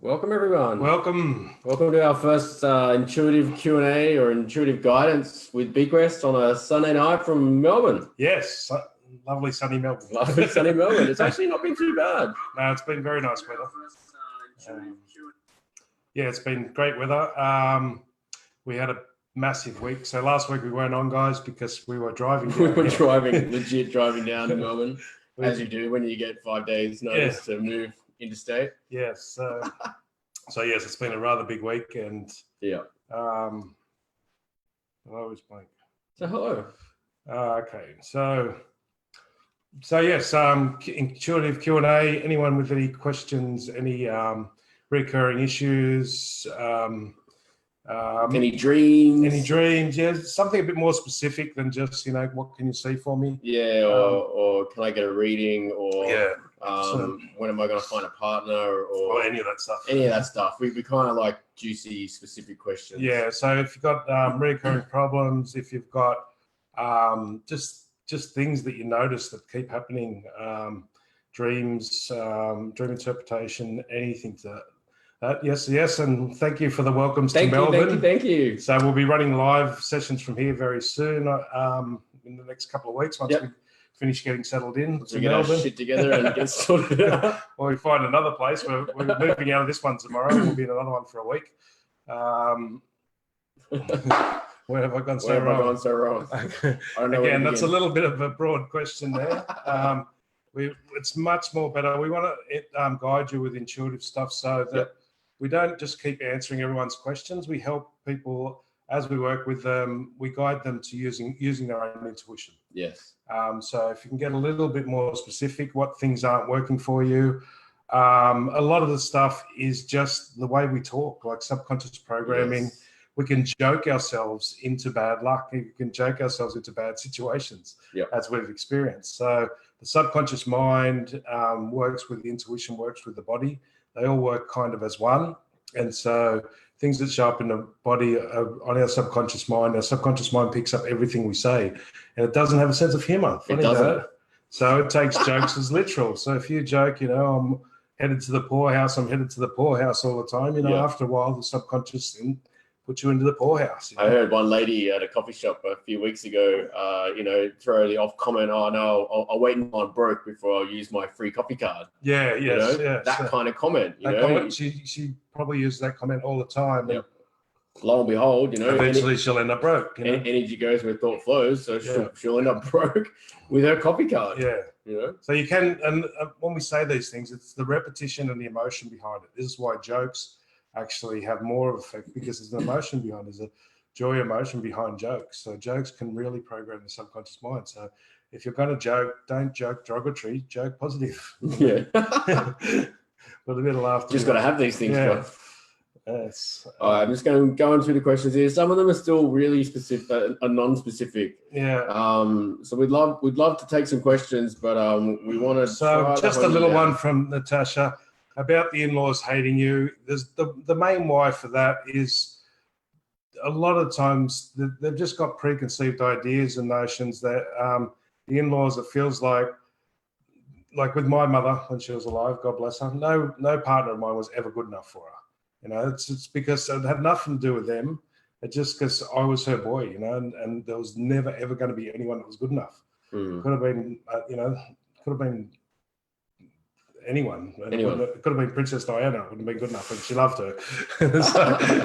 Welcome everyone. Welcome. Welcome to our first intuitive Q&A or intuitive guidance with Bequest on a Sunday night from Melbourne. Yes, lovely sunny Melbourne. Lovely sunny Melbourne. It's actually not been too bad. No, it's been very nice weather. Yeah, it's been great weather. We had a massive week. So last week we weren't on, guys, because we were driving down. We were legit driving down to Melbourne, as you do when you get 5 days notice to move interstate. Yes. So yes, it's been a rather big week, and I was blank. So hello. Okay. So yes, intuitive Q&A. Anyone with any questions, any recurring issues, any dreams? Any dreams? Yeah, something a bit more specific than just, what can you see for me? Yeah, or can I get a reading? Or when am I going to find a partner? Or any of that stuff. Any of that stuff. We kind of like juicy, specific questions. Yeah. So if you've got recurring problems, if you've got just things that you notice that keep happening, dreams, dream interpretation, anything to that. Yes, and thank you for the welcomes to Melbourne. Thank you. So we'll be running live sessions from here very soon, in the next couple of weeks once we finish getting settled in. So we get our shit together and get sorted out. Well, we find another place. We're moving out of this one tomorrow. We'll be in another one for a week. Where have I gone so wrong? I don't know. Again, that's a little bit of a broad question there. It's much more better. We want to guide you with intuitive stuff so that we don't just keep answering everyone's questions. We help people as we work with them. We guide them to using their own intuition. Yes. So if you can get a little bit more specific, what things aren't working for you. A lot of the stuff is just the way we talk, like subconscious programming. Yes. We can joke ourselves into bad luck. We can joke ourselves into bad situations, as we've experienced. So the subconscious mind works with the intuition, works with the body. They all work kind of as one. And so things that show up in the body are on our subconscious mind picks up everything we say. And it doesn't have a sense of humor. It doesn't. So it takes jokes as literal. So if you joke, I'm headed to the poorhouse, I'm headed to the poorhouse all the time, after a while, the subconscious thing put you into the poorhouse. I heard one lady at a coffee shop a few weeks ago, throw the off comment, "Oh no, I'll wait until I'm broke before I'll use my free coffee card." That kind of comment. Comment, she probably uses that comment all the time. Yep. Lo and behold, eventually she'll end up broke. Energy goes where thought flows, so she'll end up broke with her coffee card. Yeah. So you can, and when we say these things, it's the repetition and the emotion behind it. This is why jokes actually have more of effect, because there's an emotion behind, there's a joy emotion behind jokes. So jokes can really program the subconscious mind. So if you're going to joke, don't joke derogatory, joke positive. Yeah. With a bit of laughter. Just got to have these things. Yes. I'm just going to go into the questions here. Some of them are still really specific, non-specific. Yeah. So we'd love to take some questions, but we want to. So just a little one from Natasha about the in-laws hating you. There's the main why for that is a lot of times they've just got preconceived ideas and notions that the in-laws, it feels like with my mother when she was alive, God bless her, no partner of mine was ever good enough for her. It's because it had nothing to do with them. It's just because I was her boy, and there was never ever going to be anyone that was good enough. Could have been, could have been anyone. It could have been Princess Diana. It wouldn't have been good enough, and she loved her.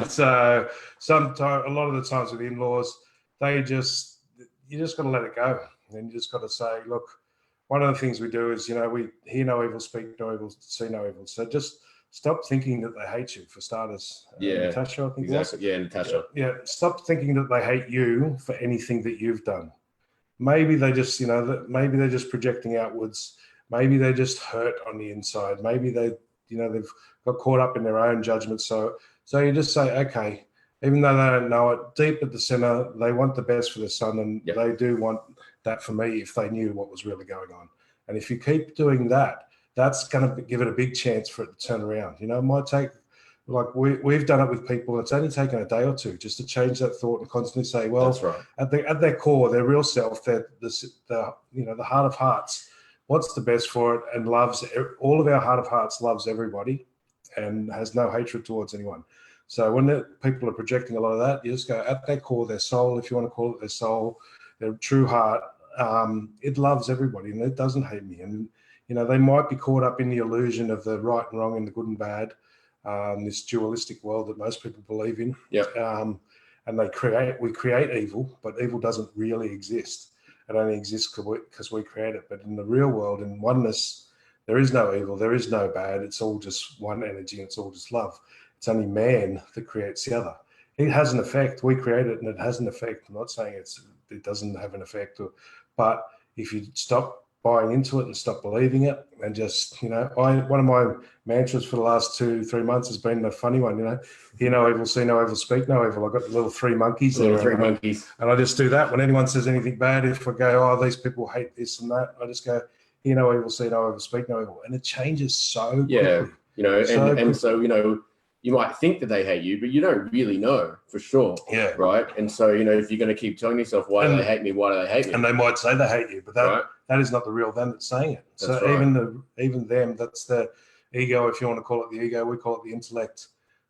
so sometimes, a lot of the times with in-laws, you just got to let it go, and you just got to say, look, one of the things we do is, we hear no evil, speak no evil, see no evil. So just stop thinking that they hate you, for starters. Natasha, I think. Exactly. Yeah, Natasha. Yeah. Stop thinking that they hate you for anything that you've done. Maybe they just, maybe they're just projecting outwards. Maybe they just hurt on the inside. Maybe they've got caught up in their own judgment. So you just say, okay, even though they don't know it, deep at the center, they want the best for their son, and they do want that for me if they knew what was really going on. And if you keep doing that, that's going to give it a big chance for it to turn around. It might take, like we've done it with people, it's only taken a day or two just to change that thought and constantly say, well, that's right. At their core, their real self, the heart of hearts wants the best for it and loves, all of our heart of hearts loves everybody. and has no hatred towards anyone. So when people are projecting a lot of that, you just go at their core, their soul, if you want to call it their soul, their true heart, it loves everybody and it doesn't hate me. And, you know, they might be caught up in the illusion of the right and wrong and the good and bad, this dualistic world that most people believe in. And we create evil, but evil doesn't really exist. It only exists because we create it. But in the real world, in oneness, there is no evil, there is no bad. It's all just one energy. It's all just love. It's only man that creates the other. It has an effect. We create it, and it has an effect. I'm not saying it doesn't have an effect, but if you stop buying into it and stop believing it, and just, you know, one of my mantras for the last 2-3 months has been a funny one. You know, hear no evil, see no evil, speak no evil. I've got the little three monkeys there. And I just do that when anyone says anything bad. If I go, oh, these people hate this and that, I just go, hear no evil, see no evil, speak no evil, and it changes so quickly. You know, so you know, you might think that they hate you, but you don't really know for sure. Yeah. Right. And so, you know, if you're going to keep telling yourself, why do they hate me? Why do they hate me? And they might say they hate you, but that is not the real them that's saying it. That's so even them, that's the ego, if you want to call it the ego, we call it the intellect.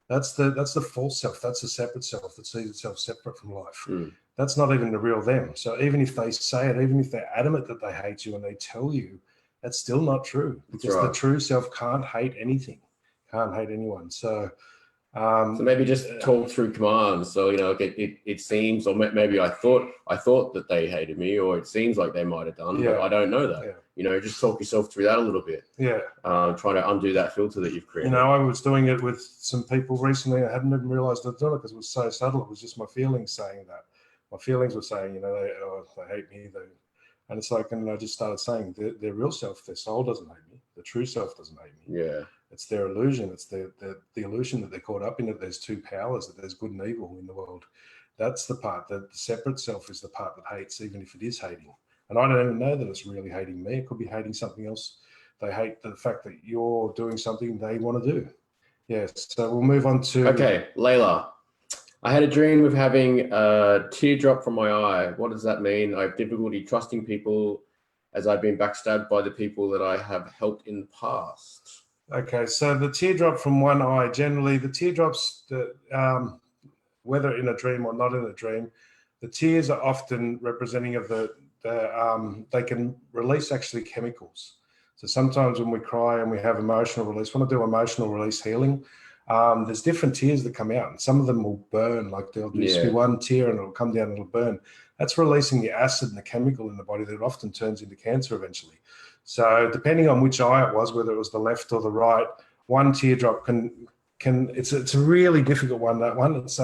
That's the false self. That's the separate self that sees itself separate from life. That's not even the real them. So even if they say it, even if they're adamant that they hate you and they tell you, that's still not true, because the true self can't hate anything, can't hate anyone. So maybe just talk through commands. So, you know, it seems, or maybe I thought that they hated me, or it seems like they might have done, but I don't know that. You know, just talk yourself through that a little bit. Trying to undo that filter that you've created. You know, I was doing it with some people recently. I hadn't even realized I'd done it because it was so subtle. It was just my feelings saying that. My feelings were saying, you know, they hate me. And it's like, and I just started saying their real self, their soul doesn't hate me. The true self doesn't hate me. It's their illusion. It's the illusion that they're caught up in, that there's two powers, that there's good and evil in the world. That's the part, that the separate self is the part that hates, even if it is hating. And I don't even know that it's really hating me. It could be hating something else. They hate the fact that you're doing something they want to do. Yes. So we'll move on to... Okay, Layla. I had a dream of having a teardrop from my eye. What does that mean? I have difficulty trusting people as I've been backstabbed by the people that I have helped in the past. Okay, so the teardrop from one eye, generally the teardrops, whether in a dream or not in a dream, the tears are often representing of they can release actually chemicals. So sometimes when we cry and we have emotional release, when I do emotional release healing, there's different tears that come out, and some of them will burn. Like there'll just be one tear and it'll come down and it'll burn. That's releasing the acid and the chemical in the body that often turns into cancer eventually. So depending on which eye it was, whether it was the left or the right, one teardrop can it's a really difficult one. That one, it's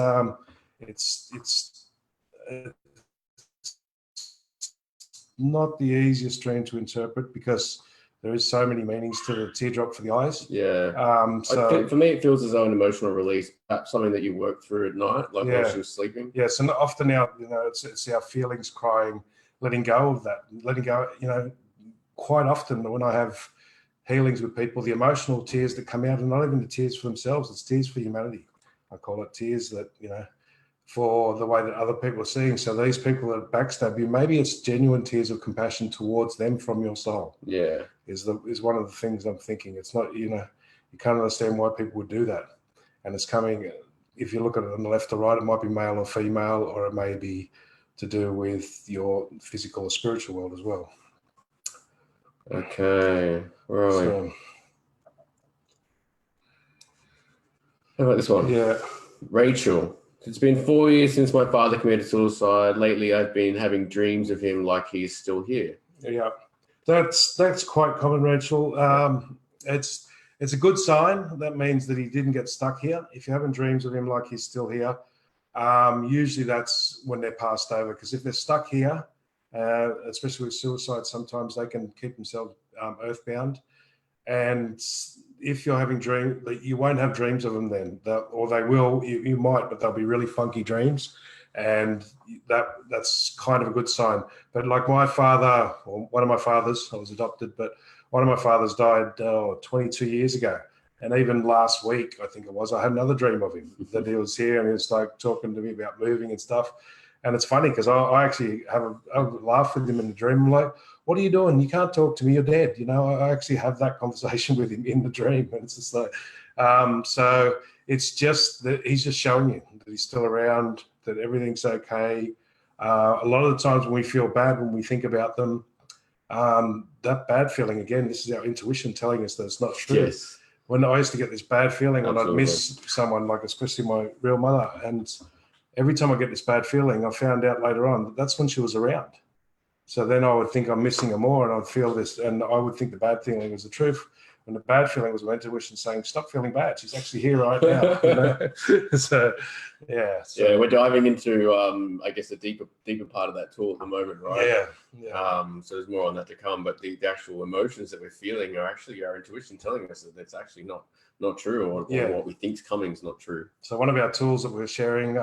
not the easiest dream to interpret, because there is so many meanings to the teardrop for the eyes. So for me, it feels as though an emotional release, perhaps something that you work through at night, like while she was sleeping. Yes, and often it's our feelings crying, letting go of that, letting go. You know, quite often when I have healings with people, the emotional tears that come out are not even the tears for themselves; it's tears for humanity. I call it tears that, you know, for the way that other people are seeing. So these people that backstab you, maybe it's genuine tears of compassion towards them from your soul. Is one of the things I'm thinking. It's not, you know, you can't understand why people would do that. And it's coming, if you look at it on the left or right, it might be male or female, or it may be to do with your physical or spiritual world as well. Okay, right. So, how about this one? Rachel. It's been 4 years since my father committed suicide. Lately, I've been having dreams of him like he's still here. That's quite common, Rachel. It's a good sign. That means that he didn't get stuck here. If you're having dreams of him like he's still here, usually that's when they're passed over. Because if they're stuck here, especially with suicide, sometimes they can keep themselves earthbound. And if you're having dreams, you won't have dreams of them then, or they will. You might, but they'll be really funky dreams, and that's kind of a good sign. But like my father, or one of my fathers, I was adopted, but one of my fathers died 22 years ago, and even last week, I think it was, I had another dream of him that he was here and he was like talking to me about moving and stuff. And it's funny because I actually have a laugh with him in the dream. I'm like, what are you doing? You can't talk to me. You're dead. You know, I actually have that conversation with him in the dream. And it's just like, So it's just that he's just showing you that he's still around, that everything's okay. A lot of the times when we feel bad, when we think about them, that bad feeling, again, this is our intuition telling us that it's not true. Yes. When I used to get this bad feeling when Absolutely. I'd miss someone, like especially my real mother, and every time I get this bad feeling, I found out later on that that's when she was around. So then I would think I'm missing her more, and I'd feel this, and I would think the bad feeling was the truth. And the bad feeling was my intuition saying, "Stop feeling bad. She's actually here right now." You know? So, yeah. So, yeah, we're diving into, I guess, a deeper part of that tool at the moment, right? Yeah. So there's more on that to come, but the actual emotions that we're feeling are actually our intuition telling us that it's actually not true, or what we think's coming is not true. So one of our tools that we're sharing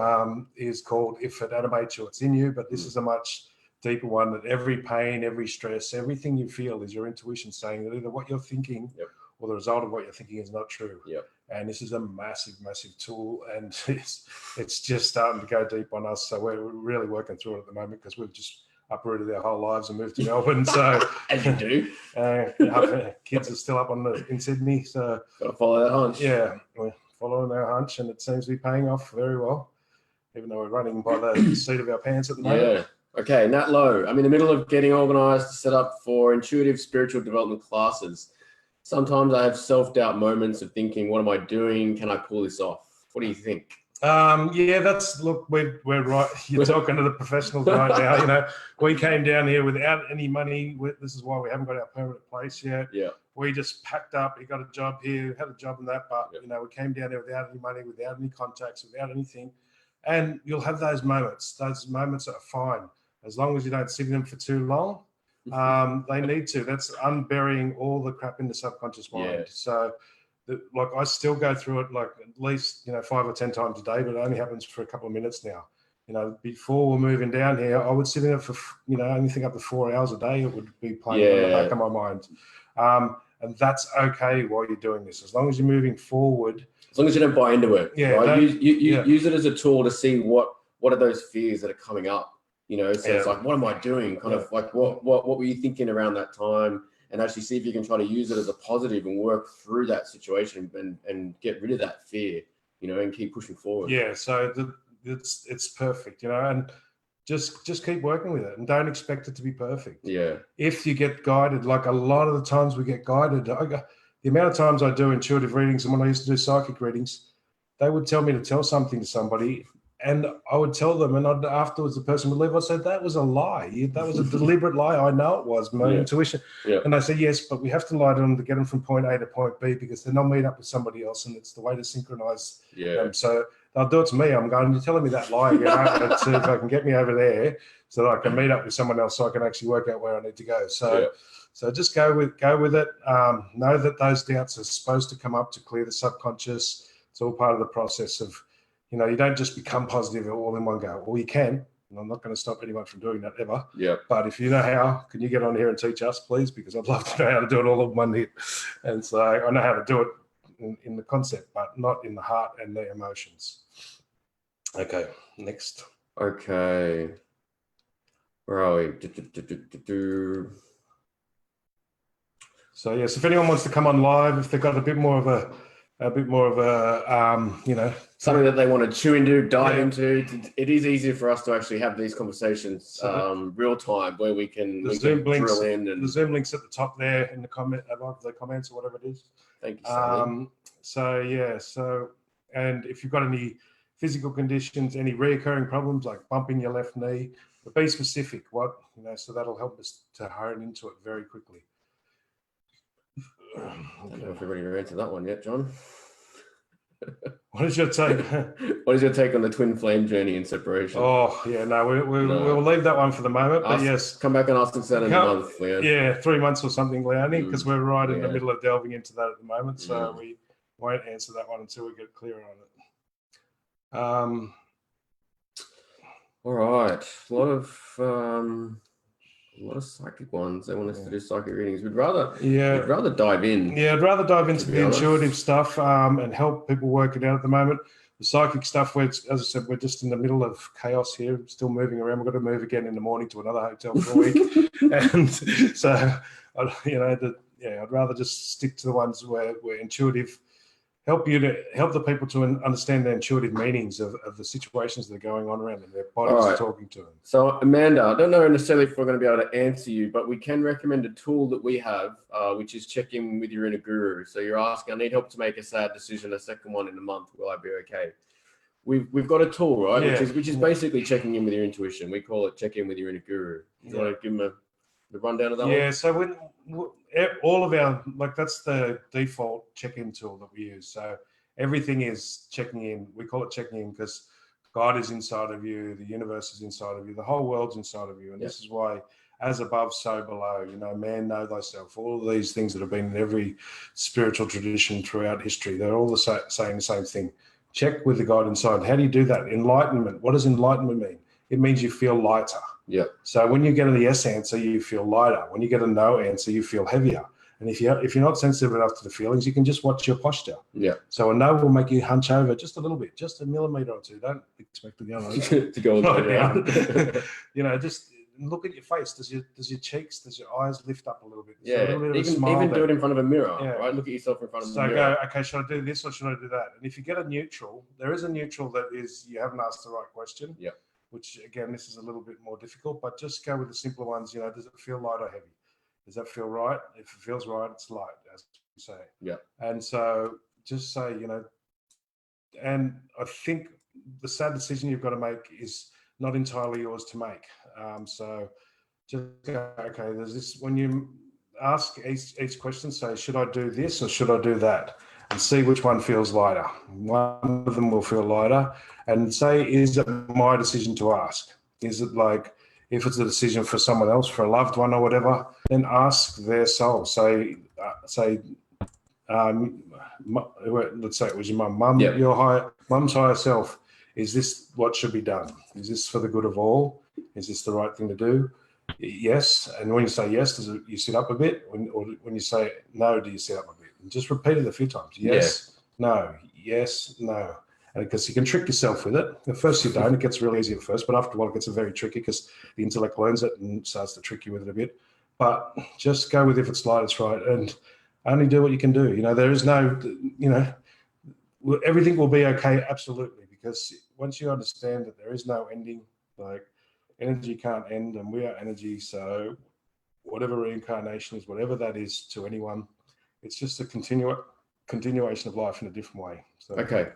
is called "If It Animates You, It's in You," but this is a much deeper one, that every pain, every stress, everything you feel is your intuition saying that either what you're thinking or the result of what you're thinking is not true. And this is a massive tool, and it's just starting to go deep on us. So we're really working through it at the moment because we've just uprooted our whole lives and moved to Melbourne. So as you do, kids are still up in Sydney. So gotta follow that hunch. Yeah, we're following our hunch, and it seems to be paying off very well, even though we're running by the seat of our pants at the moment. Yeah. Okay, Nat Lowe. I'm in the middle of getting organized to set up for intuitive spiritual development classes. Sometimes I have self-doubt moments of thinking, what am I doing? Can I pull this off? What do you think? Look, we're right. You're talking to the professionals right now. You know, we came down here without any money. This is why we haven't got our permanent place yet. Yeah. We just packed up. We got a job here, had a job in that, but you know, we came down there without any money, without any contacts, without anything. And you'll have those moments. Those moments are fine as long as you don't sit in them for too long. They need to. That's unburying all the crap in the subconscious mind. So, like, I still go through it like at least 5 or 10 times a day, but it only happens for a couple of minutes now. You know, before we're moving down here, I would sit in it for anything up to 4 hours a day. It would be playing on the back of my mind, and that's okay while you're doing this, as long as you're moving forward. As long as you don't buy into it. Yeah, right? Use it as a tool to see what are those fears that are coming up. You know, so it's like, what am I doing? Kind of like, what were you thinking around that time? And actually see if you can try to use it as a positive and work through that situation and get rid of that fear, and keep pushing forward. Yeah, so it's perfect, and just keep working with it and don't expect it to be perfect. Yeah. If you get guided, like a lot of the times we get guided, the amount of times I do intuitive readings, and when I used to do psychic readings, they would tell me to tell something to somebody, and I would tell them, and afterwards the person would leave. I said, that was a lie. That was a deliberate lie. I know it was my intuition. Yeah. And they said, yes, but we have to lie to them to get them from point A to point B, because then they'll meet up with somebody else, and it's the way to synchronize them. So they'll do it to me. I'm going, you're telling me that lie again. Let's see if I can get me over there so that I can meet up with someone else so I can actually work out where I need to go. So just go with it. Know that those doubts are supposed to come up to clear the subconscious. It's all part of the process of, you don't just become positive all in one go. Well, you can, and I'm not going to stop anyone from doing that ever. Yeah. But if you know how, can you get on here and teach us, please? Because I'd love to know how to do it all in one hit. And so I know how to do it in the concept, but not in the heart and the emotions. Okay, next. Okay. Where are we? So yes, if anyone wants to come on live, if they've got a bit more of a something that they want to chew into, dive into, it is easier for us to actually have these conversations real time, where we can drill in. And the Zoom link's at the top there in the comment above the comments or whatever it is. Thank you, Sally. And if you've got any physical conditions, any reoccurring problems like bumping your left knee, but be specific. So that'll help us to hone into it very quickly. I don't know if we're ready to answer that one yet, John. What is your take? What is your take on the twin flame journey and separation? Oh, yeah, no, we'll leave that one for the moment. But yes, come back and ask us that in a month, Leon. Yeah, 3 months or something, Leonie, because we're right in the middle of delving into that at the moment. So we won't answer that one until we get clear on it. All right, a lot of psychic ones. They want us to do psychic readings. We'd rather dive in. Yeah, I'd rather dive into the intuitive stuff and help people work it out at the moment. The psychic stuff, as I said, we're just in the middle of chaos here, still moving around. We've got to move again in the morning to another hotel for a week. And so, I'd rather just stick to the ones where we're intuitive. help the people to understand the intuitive meanings of the situations that are going on around them. Their bodies are talking to them. So Amanda, I don't know necessarily if we're going to be able to answer you, but we can recommend a tool that we have, which is check in with your inner guru. So you're asking, I need help to make a sad decision, a second one in a month. Will I be okay? We've got a tool, right? Yeah. Which is basically checking in with your intuition. We call it check in with your inner guru. You want to give them the rundown of that one? Yeah, so when all of our, like, that's the default check-in tool that we use. So everything is checking in. We call it checking in because God is inside of you, the universe is inside of you, the whole world's inside of you. And this is why, as above, so below, man, know thyself. All of these things that have been in every spiritual tradition throughout history, they're all saying the same thing. Check with the God inside. How do you do that? Enlightenment. What does enlightenment mean? It means you feel lighter. Yeah. So when you get a yes answer, you feel lighter. When you get a no answer, you feel heavier. And if you're not sensitive enough to the feelings, you can just watch your posture. Yeah. So a no will make you hunch over just a little bit, just a millimeter or two. Don't expect to go to go down. Just look at your face. Does your cheeks, does your eyes lift up a little bit? Even do it in front of a mirror, right? Look at yourself in front of the mirror. So go, okay, should I do this or should I do that? And if you get a neutral, there is a neutral that is you haven't asked the right question. Yeah. Which again, this is a little bit more difficult, but just go with the simpler ones. Does it feel light or heavy? Does that feel right? If it feels right, it's light, as you say. Yeah. And so just say, and I think the sad decision you've got to make is not entirely yours to make. So just go, okay, there's this, when you ask each question, say, should I do this or should I do that? And see which one feels lighter. One of them will feel lighter. And say, is it my decision to ask? Is it like, if it's a decision for someone else, for a loved one or whatever, then ask their soul. Let's say it was your mum, your mum's higher self. Is this what should be done? Is this for the good of all? Is this the right thing to do? Yes. And when you say yes, you sit up a bit? Or when you say no, do you sit up a bit? And just repeat it a few times. Yes, no, yes, no. And because you can trick yourself with it. At first you don't. It gets really easy at first, but after a while it gets very tricky because the intellect learns it and starts to trick you with it a bit. But just go with if it's light, it's right. And only do what you can do. There is no, everything will be okay, absolutely. Because once you understand that there is no ending, like energy can't end and we are energy. So whatever reincarnation is, whatever that is to anyone, it's just a continuation of life in a different way. So. Okay.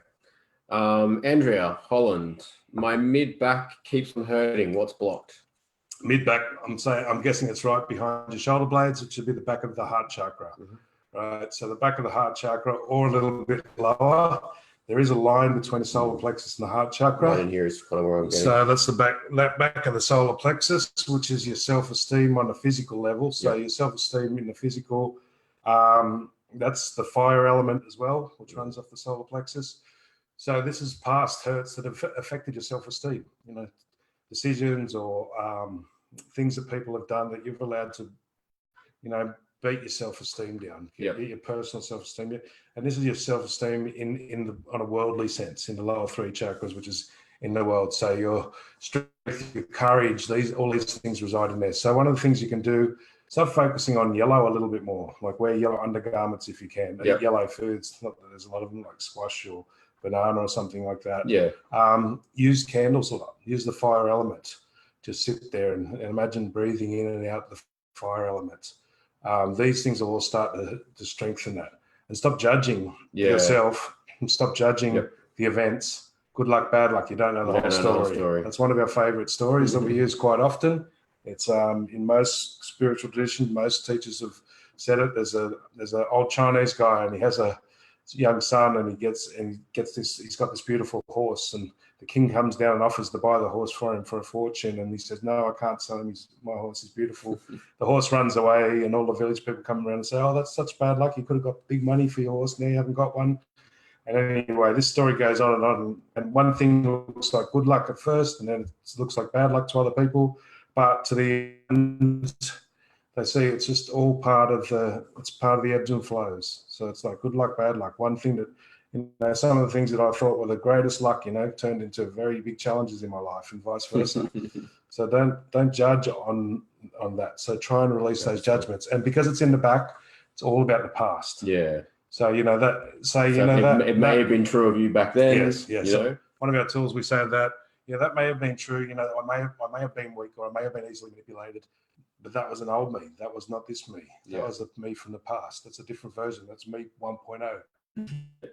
Andrea, Holland, my mid back keeps on hurting. What's blocked? Mid back, I'm guessing it's right behind your shoulder blades, which should be the back of the heart chakra. Mm-hmm. Right. So the back of the heart chakra, or a little bit lower. There is a line between the solar plexus and the heart chakra. Right in here is kind of where I'm getting. So that's that back of the solar plexus, which is your self-esteem on a physical level. So your self-esteem in the physical, that's the fire element as well, which runs off the solar plexus. So this is past hurts that have affected your self-esteem, decisions or things that people have done that you've allowed to, beat your self-esteem down, get your personal self-esteem down. And this is your self-esteem on a worldly sense, in the lower three chakras, which is in the world. So your strength, your courage, all these things reside in there. So one of the things you can do, start focusing on yellow a little bit more, like wear yellow undergarments if you can, eat yellow foods. Not that there's a lot of them, like squash or banana or something like that. Use candles a lot. Use the fire element. Just sit there and imagine breathing in and out the fire element. These things will all start to strengthen that. And stop judging yourself. And stop judging the events. Good luck, bad luck. You don't know the whole story. That's one of our favorite stories that we use quite often. It's in most spiritual traditions, most teachers have said it. There's an old Chinese guy and he has a young son and he gets this, he's got this beautiful horse and the king comes down and offers to buy the horse for him for a fortune and he says, no, I can't sell him, my horse is beautiful. The horse runs away and all the village people come around and say, oh, that's such bad luck, you could have got big money for your horse, now you haven't got one. And anyway, this story goes on and on, and one thing looks like good luck at first and then it looks like bad luck to other people, but to the end they see it's just all part of the ebbs and flows. So it's like good luck, bad luck. One thing that, some of the things that I thought were the greatest luck, turned into very big challenges in my life and vice versa. So don't judge on that. So try and release those judgments. And because it's in the back, it's all about the past. Yeah. So, you know, that, so, you So know, that it may have been true of you back then. yes, yes. You know? So one of our tools, we say that, yeah, that may have been true. You know, I may have been weak, or I may have been easily manipulated, but that was an old me. That was not this me. That was a me from the past. That's a different version. That's me 1.0.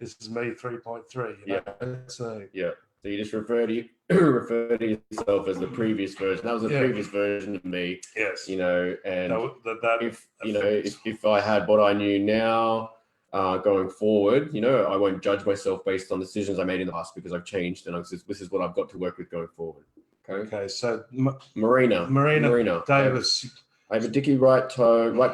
This is me 3.3. Yeah. So yeah. So you just refer to yourself as the previous version. That was the previous version of me. Yes. You know, and if I had what I knew now, going forward, you know, I won't judge myself based on decisions I made in the past, because I've changed, and this is what I've got to work with going forward. Okay. So Marina Davis. I have a dicky right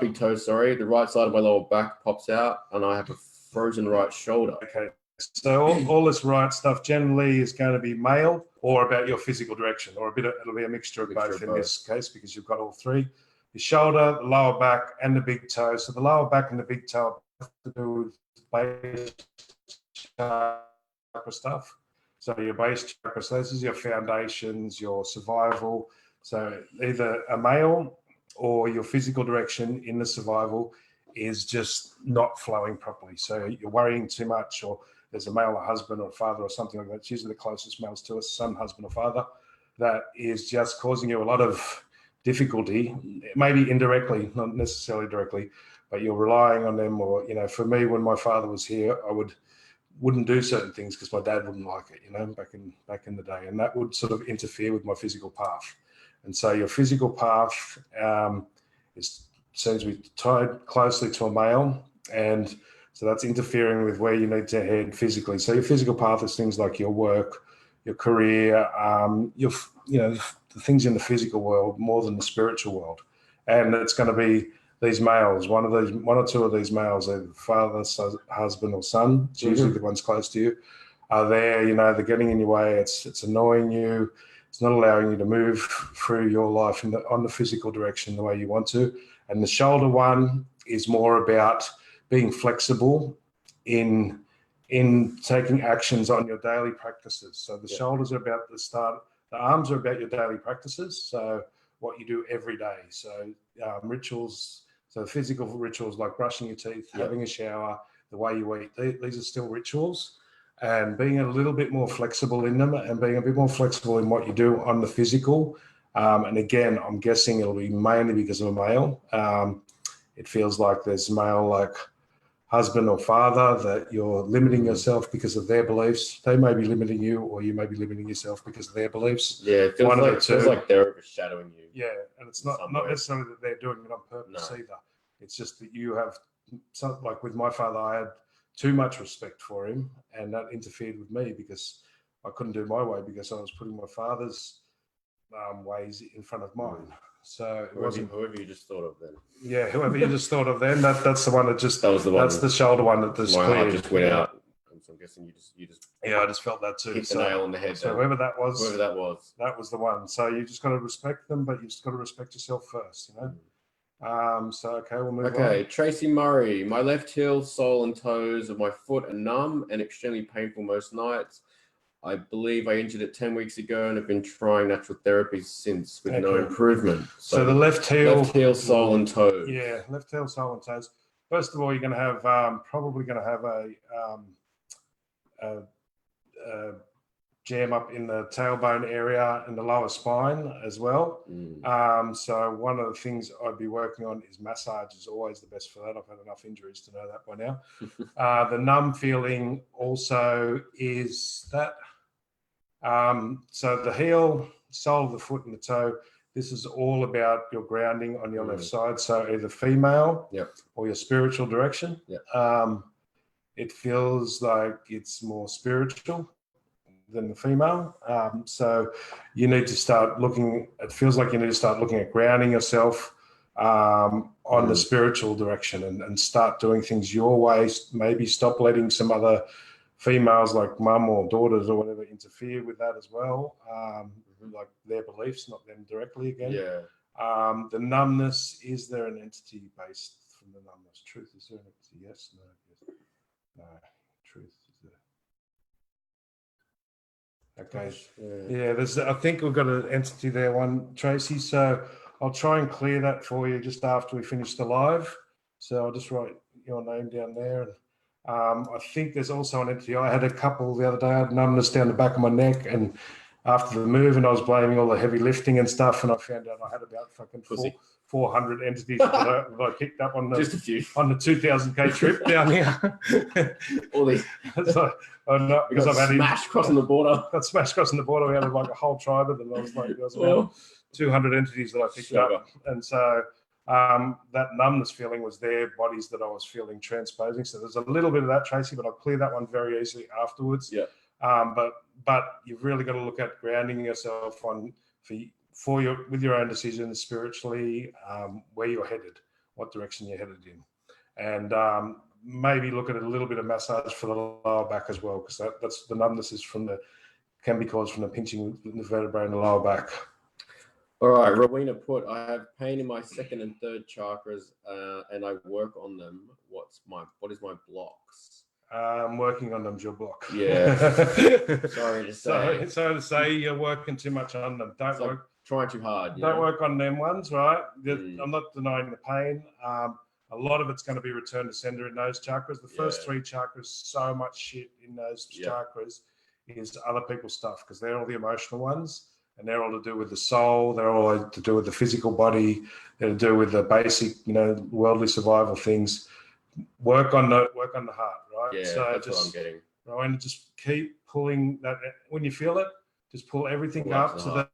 big toe. Sorry, the right side of my lower back pops out, and I have a frozen right shoulder. Okay. So all this right stuff generally is going to be male, or about your physical direction, or it'll be a mixture of both in this case, because you've got all three: your shoulder, the lower back, and the big toe. So the lower back and the big toe have to do with base chakra stuff. So your base chakra, so this is your foundations, your survival. So either a male or your physical direction in the survival is just not flowing properly. So you're worrying too much, or there's a male, a husband or a father or something like that. It's usually the closest males to us, son, husband or father, that is just causing you a lot of difficulty, maybe indirectly, not necessarily directly, but you're relying on them. Or, you know, for me, when my father was here, I wouldn't do certain things because my dad wouldn't like it, you know, back in the day. And that would sort of interfere with my physical path. And so your physical path seems to be tied closely to a male, and so that's interfering with where you need to head physically. So your physical path is things like your work, your career, the things in the physical world more than the spiritual world. And it's going to be these males, one or two of these males, either father, husband, or son, it's usually the ones close to you, are there. You know, they're getting in your way. It's annoying you. It's not allowing you to move through your life on the physical direction the way you want to. And the shoulder one is more about being flexible in taking actions on your daily practices. So the shoulders are about the start. The arms are about your daily practices. So what you do every day. So rituals. So physical rituals like brushing your teeth, having a shower, the way you eat. These are still rituals. And being a little bit more flexible in them, and being a bit more flexible in what you do on the physical. And again, I'm guessing it'll be mainly because of a male. It feels like there's male, like husband or father, that you're limiting yourself because of their beliefs. They may be limiting you, or you may be limiting yourself because of their beliefs. Yeah, it feels like they're overshadowing you. Yeah, and it's not necessarily that they're doing it on purpose either. It's just that you have, like with my father, I had too much respect for him, and that interfered with me because I couldn't do my way because I was putting my father's ways in front of mine. So it wasn't whoever you just thought of then. Yeah, whoever you just thought of then. That's the one that just. That was the one. That's the shoulder one that just my cleared. heart just went out. So I'm guessing you just. Yeah, I just felt that too. Hit the nail on the head. So whoever that was, that was the one. So you just got to respect them, but you just got to respect yourself first, you know. So okay, we'll move on. Okay, Tracy Murray. My left heel, sole, and toes of my foot are numb and extremely painful most nights. I believe I injured it 10 weeks ago and have been trying natural therapy since with no improvement. So the left heel, sole, and toes. Yeah, left heel, sole, and toes. First of all, you're going to have probably going to have a jam up in the tailbone area and the lower spine as well. So one of the things I'd be working on is massage is always the best for that. I've had enough injuries to know that by now. The numb feeling also is that. So the heel, sole of the foot, and the toe, this is all about your grounding on your left side. So either female or your spiritual direction. It feels like it's more spiritual than the female. So you need to start looking, it feels like you need to start looking at grounding yourself on the spiritual direction and start doing things your way. Maybe stop letting some other females like mum or daughters or whatever interfere with that as well, like their beliefs, not them directly again. The numbness, is there an entity based from the numbness? Truth, is there an entity? Yes, no, yes. No, truth is there. Okay. Yeah, I think we've got an entity there, one, Tracy. So I'll try and clear that for you just after we finish the live. So I'll just write your name down there. I think there's also an entity. I had a couple the other day. I had numbness down the back of my neck, and after the move, and I was blaming all the heavy lifting and stuff, and I found out I had about fucking 400 entities that I picked up on the 2000k trip down here. All these. So, because I've had smashed crossing the border. Got smashed crossing the border. We had like a whole tribe of them. I was like, there was about 200 entities that I picked up, and so that numbness feeling was their bodies that I was feeling transposing. So there's a little bit of that, Tracy, but I'll clear that one very easily afterwards. Yeah. But you've really got to look at grounding yourself on with your own decisions spiritually, where you're headed, what direction you're headed in, and maybe look at a little bit of massage for the lower back as well, because that's the numbness is can be caused from the pinching the vertebrae in the lower back. All right, Rowena put, I have pain in my second and third chakras, and I work on them. What is my blocks? I'm working on them's your block. Yeah. Sorry to say. So to say you're working too much on them. Trying too hard. Don't work on them ones, right? I'm not denying the pain. A lot of it's going to be return to sender in those chakras. The first three chakras, so much shit in those chakras is other people's stuff, because they're all the emotional ones, and they're all to do with the soul. They're all to do with the physical body. They're to do with the basic, worldly survival things. Work on the heart, right? Yeah, so that's what I'm getting. Right, and just keep pulling that. When you feel it, just pull everything up to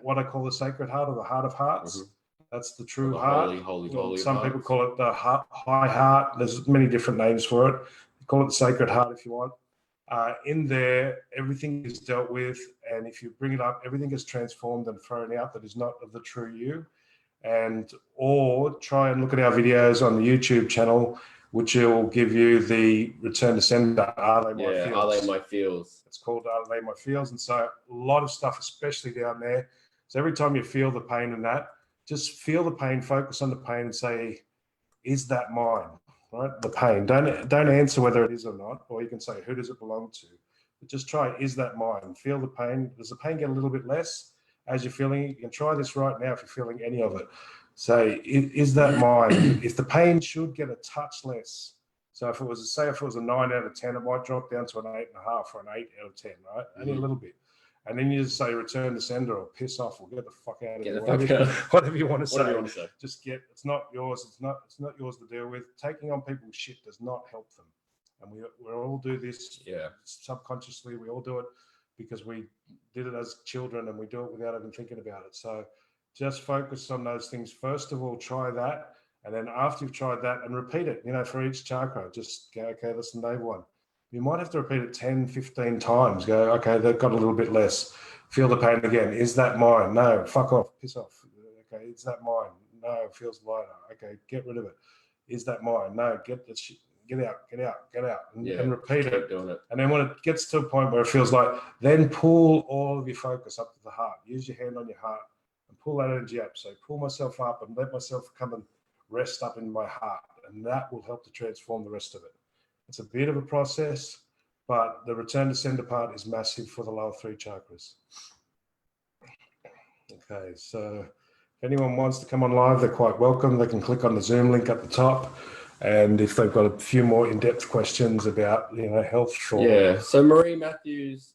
what I call the sacred heart, or the heart of hearts. Mm-hmm. That's the true heart. Holy Some people call it the high heart. There's many different names for it. You call it the sacred heart if you want. In there, everything is dealt with, and if you bring it up, everything is transformed and thrown out that is not of the true you. Or try and look at our videos on the YouTube channel, which will give you the return to sender. Are they my feels? Are they my feels? It's called Are They My Feels. And so a lot of stuff, especially down there. So every time you feel the pain in that, just feel the pain, focus on the pain, and say, is that mine? Right? The pain. Don't answer whether it is or not, or you can say, who does it belong to? But just try, is that mine? Feel the pain. Does the pain get a little bit less as you're feeling it? You can try this right now if you're feeling any of it. Say, is that mine? If the pain should get a touch less, so if it was a 9 out of 10, it might drop down to an 8.5 or an 8 out of 10, right? Only a little bit. And then you just say return to sender, or piss off, or get the fuck out of here. Whatever you want to say. Just it's not yours. It's not yours to deal with. Taking on people's shit does not help them. And we all do this subconsciously. We all do it because we did it as children, and we do it without even thinking about it. So just focus on those things. First of all, try that. And then after you've tried that, and repeat it, for each chakra, just go, okay, listen, they've won. You might have to repeat it 10, 15 times. Go, okay, they've got a little bit less. Feel the pain again. Is that mine? No, fuck off, piss off. Okay, is that mine? No, it feels lighter. Okay, get rid of it. Is that mine? No, get the shit. Get out, and repeat it. Doing it. And then when it gets to a point where it feels like, then pull all of your focus up to the heart. Use your hand on your heart and pull that energy up. So pull myself up and let myself come and rest up in my heart, and that will help to transform the rest of it. It's a bit of a process, but the return to sender part is massive for the lower three chakras. Okay, so if anyone wants to come on live, they're quite welcome. They can click on the Zoom link at the top. And if they've got a few more in-depth questions about, health. So Marie Matthews,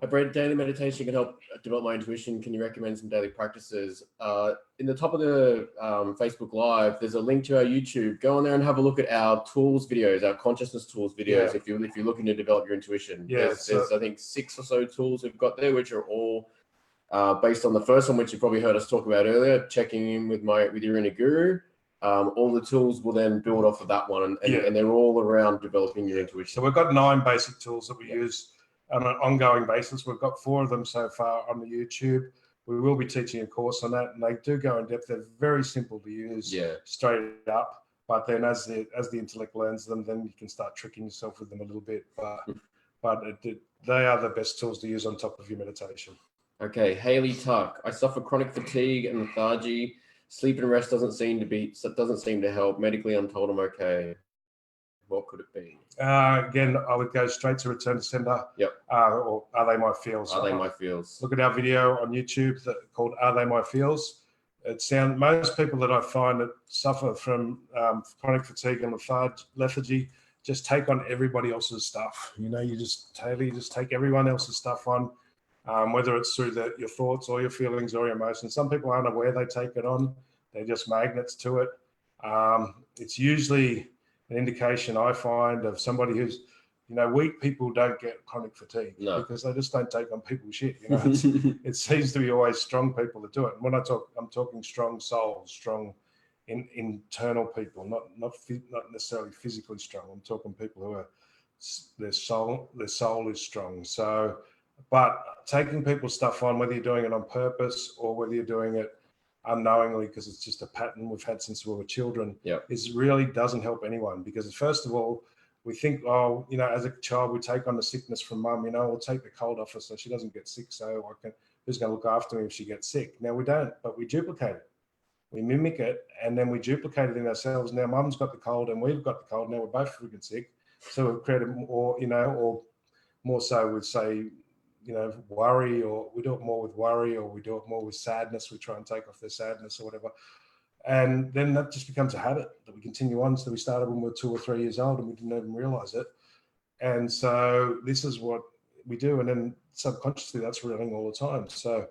I've read daily meditation can help develop my intuition. Can you recommend some daily practices? In the top of the Facebook Live, there's a link to our YouTube. Go on there and have a look at our tools videos, our consciousness tools videos. If you're looking to develop your intuition, there's I think 6 or so tools we've got there, which are all based on the first one, which you probably heard us talk about earlier. Checking in with your inner guru. All the tools will then build off of that one, and they're all around developing your intuition. So we've got 9 basic tools that we use on an ongoing basis. We've got 4 of them so far on the YouTube. We will be teaching a course on that, and they do go in depth. They're very simple to use, straight up. But then as the intellect learns them, then you can start tricking yourself with them a little bit. But they are the best tools to use on top of your meditation. Okay, Haley Tuck. I suffer chronic fatigue and lethargy. Sleep and rest doesn't seem to help. Medically, I'm told I'm okay. What could it be? Again, I would go straight to return to sender. Or Are They My Feels? Are They My Feels? Look at our video on YouTube called Are They My Feels? most people that I find that suffer from chronic fatigue and lethargy just take on everybody else's stuff. You know, you just take everyone else's stuff on, whether it's through your thoughts or your feelings or your emotions. Some people aren't aware they take it on. They're just magnets to it. It's usually an indication, I find, of somebody who's, you know, weak people don't get chronic fatigue because they just don't take on people's shit. You know, it seems to be always strong people that do it. And when I'm talking strong souls, strong internal people, not necessarily physically strong. I'm talking people who are their soul is strong. So, but taking people's stuff on, whether you're doing it on purpose or whether you're doing it unknowingly because it's just a pattern we've had since we were children, is really doesn't help anyone. Because first of all, we think, oh, you know, as a child, we take on the sickness from mum, you know, we'll take the cold off her so she doesn't get sick. So who's going to look after me if she gets sick? Now we don't, but we duplicate it. We mimic it, and then we duplicate it in ourselves. Now mum's got the cold and we've got the cold. Now we're both freaking sick. So we've created more, you know, or more so with, say, you know, worry, or we do it more with worry, or we do it more with sadness. We try and take off their sadness or whatever. And then that just becomes a habit that we continue on. So we started when we were 2 or 3 years old and we didn't even realize it. And so this is what we do. And then subconsciously that's running all the time. So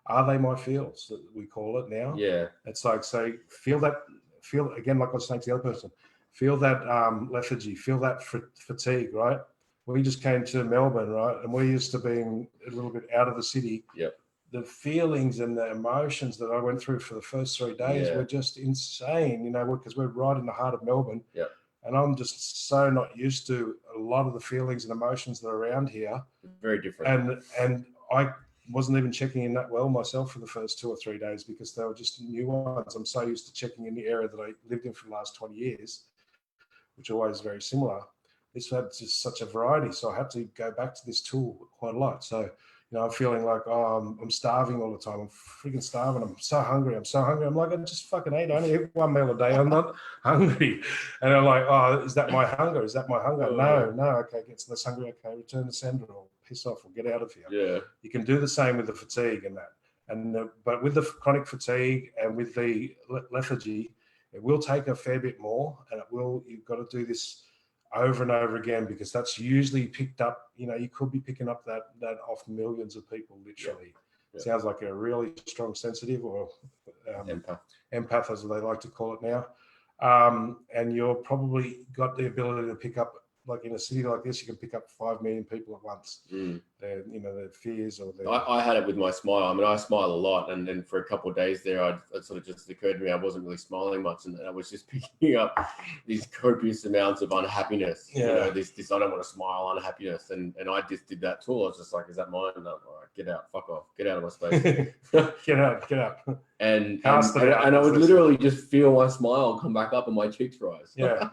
are they my feels, that we call it now? Yeah. It's like, say, feel again, like I was saying to the other person, feel that lethargy, feel that fatigue, right? We just came to Melbourne, right? And we're used to being a little bit out of the city. Yep. The feelings and the emotions that I went through for the first 3 days were just insane, you know, because we're right in the heart of Melbourne. Yep. And I'm just so not used to a lot of the feelings and emotions that are around here. Very different. And I wasn't even checking in that well myself for the first 2 or 3 days because they were just new ones. I'm so used to checking in the area that I lived in for the last 20 years, which always very similar. This had just such a variety. So I had to go back to this tool quite a lot. So, you know, I'm feeling like, oh, I'm starving all the time. I'm freaking starving. I'm so hungry. I'm like, I just fucking ate. I only eat 1 meal a day. I'm not hungry. And I'm like, oh, is that my hunger? Is that my hunger? No. Okay, gets less hungry. Okay, return to sender or piss off or get out of here. Yeah. You can do the same with the fatigue and that. But with the chronic fatigue and with the lethargy, it will take a fair bit more, and you've got to do this over and over again, because that's usually picked up, you know, you could be picking up that off millions of people, literally. Yeah. Sounds like a really strong sensitive or empath, as they like to call it now. And you're probably got the ability to pick up, like in a city like this, you can pick up 5 million people at once. Their fears or their... I had it with my smile. I mean, I smile a lot, and then for a couple of days there, it sort of just occurred to me I wasn't really smiling much, and I was just picking up these copious amounts of unhappiness. Yeah. You know, this I don't want to smile, unhappiness, and I just did that too. I was just like, is that mine? And I'm like, get out, fuck off, get out of my space. get out. And I would literally just feel my smile come back up and my cheeks rise. Yeah.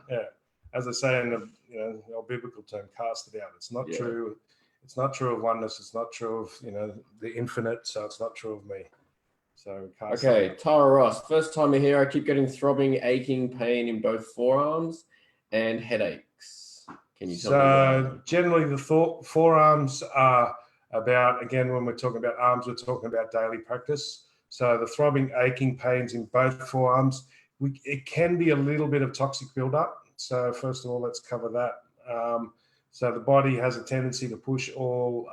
As I say in the old biblical term, cast it out. It's not true. It's not true of oneness. It's not true of the infinite. So it's not true of me. So cast it out. Tara Ross, first time here. I keep getting throbbing, aching pain in both forearms and headaches. Can you tell me? So generally, the forearms are about, again, when we're talking about arms, we're talking about daily practice. So the throbbing, aching pains in both forearms, it can be a little bit of toxic buildup. So first of all, let's cover that. So the body has a tendency to push all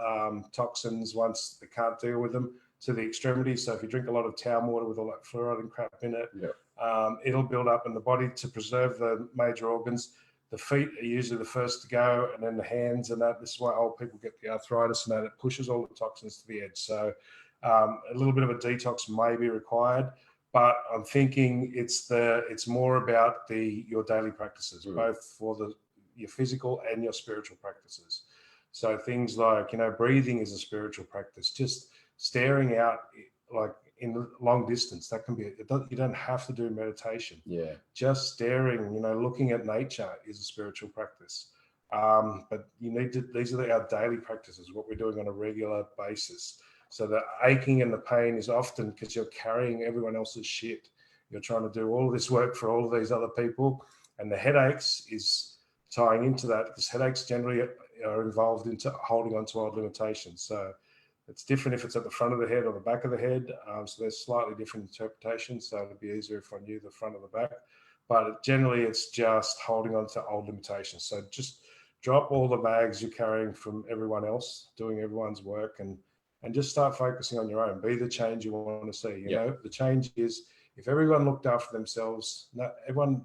toxins, once they can't deal with them, to the extremities. So if you drink a lot of town water with all that fluoride and crap in it, it'll build up in the body to preserve the major organs. The feet are usually the first to go, and then the hands and that. This is why old people get the arthritis and that. It pushes all the toxins to the edge. So a little bit of a detox may be required. But I'm thinking it's more about your daily practices, both for your physical and your spiritual practices. So things like, breathing is a spiritual practice. Just staring out, like in long distance, that can be. You don't have to do meditation. Yeah. Just staring, looking at nature is a spiritual practice. But you need to. These are our daily practices, what we're doing on a regular basis. So the aching and the pain is often because you're carrying everyone else's shit. You're trying to do all of this work for all of these other people. And the headaches is tying into that, because headaches generally are involved into holding on to old limitations. So It's different if it's at the front of the head or the back of the head. So there's slightly different interpretations. So it'd be easier if I knew the front or the back. But generally, it's just holding on to old limitations. So just drop all the bags you're carrying from everyone else, doing everyone's work, and just start focusing on your own. Be the change you want to see. You know, the change is if everyone looked after themselves.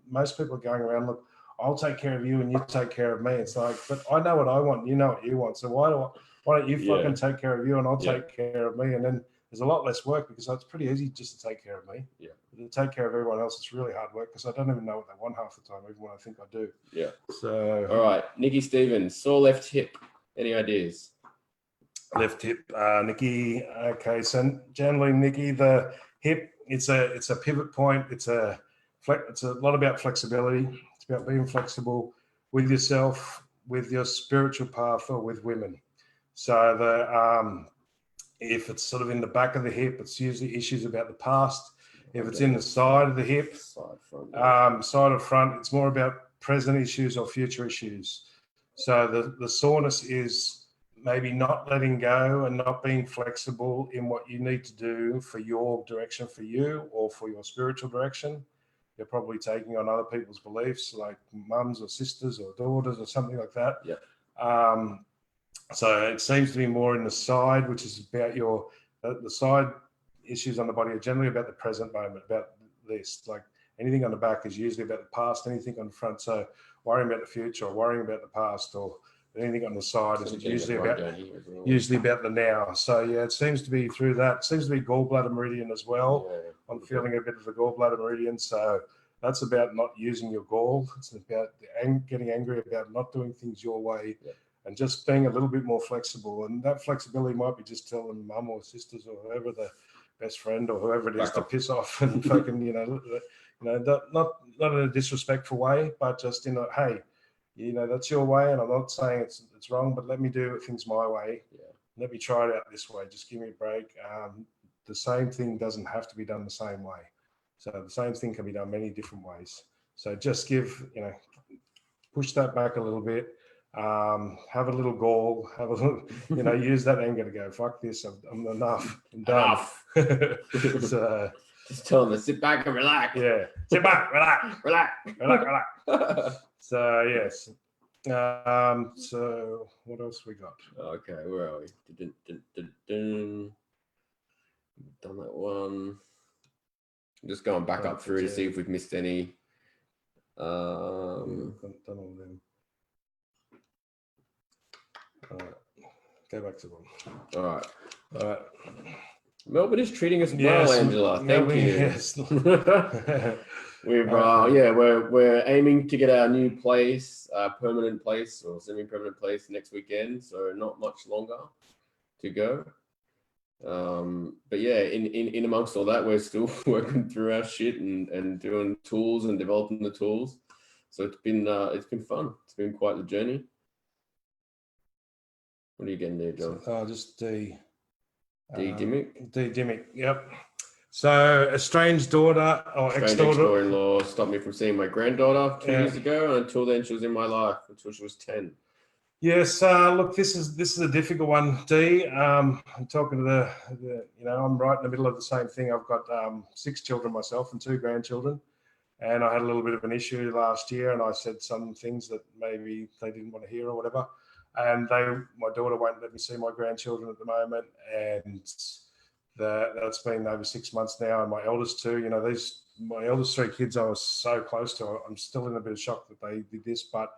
Most people are going around, look, I'll take care of you and you take care of me. It's like, but I know what I want. You know what you want. So why don't you fucking take care of you and I'll take care of me? And then there's a lot less work because it's pretty easy just to take care of me. Yeah. But to take care of everyone else, it's really hard work because I don't even know what they want half the time, even when I think I do. Yeah. So. All right, Nikki Stevens, sore left hip. Any ideas? Left hip, Nikki. Okay, so generally, Nikki, the hip, it's a pivot point. It's a lot about flexibility. It's about being flexible with yourself, with your spiritual path, or with women. So if it's sort of in the back of the hip, it's usually issues about the past. If it's in the side of the hip, side or front, it's more about present issues or future issues. So the soreness is maybe not letting go and not being flexible in what you need to do for your direction for you or for your spiritual direction. You're probably taking on other people's beliefs, like mums or sisters or daughters or something like that. Yeah. So it seems to be more in the side, which is about the side issues on the body are generally about the present moment, about this. Like anything on the back is usually about the past, anything on the front. So worrying about the future or worrying about the past or anything on the side is usually about the now. So yeah, it seems to be through that. It seems to be gallbladder meridian as well. Yeah, I'm feeling a bit of the gallbladder meridian. So that's about not using your gall. It's about getting angry about not doing things your way. Yeah. And just being a little bit more flexible. And that flexibility might be just telling mum or sisters or whoever, the best friend or whoever it is, to piss off and fucking, not in a disrespectful way, but just in a, hey, that's your way. And I'm not saying it's wrong, but let me do things my way. Yeah. Let me try it out this way. Just give me a break. The same thing doesn't have to be done the same way. So the same thing can be done many different ways. So just push that back a little bit. Have a little gall, have a little, use that anger to go, fuck this, I'm enough, I'm done. So, just tell them to sit back and relax. Yeah, sit back, relax. So, yes. So, what else we got? Okay, where are we? Done that one. I'm just going back up through to see if we've missed any. Done all of them. Go back to one. All right. Melbourne is treating us well, Angela. Thank you. Yes. We're aiming to get our new place, permanent place or semi-permanent place next weekend. So not much longer to go. But yeah, in amongst all that, we're still working through our shit and doing tools and developing the tools. So it's been fun. It's been quite the journey. What are you getting there, John? Just D. Dimmick? D. Dimmick, yep. So, a strange daughter or ex-daughter-in-law stopped me from seeing my granddaughter 2 years ago, and until then, she was in my life until she was 10. Yes, look, this is a difficult one, D. I'm talking to I'm right in the middle of the same thing. I've got 6 children myself and 2 grandchildren, and I had a little bit of an issue last year, and I said some things that maybe they didn't want to hear or whatever. And my daughter won't let me see my grandchildren at the moment, and that's been over 6 months now. And my eldest 2, my eldest 3 kids, I was so close to. I'm still in a bit of shock that they did this, but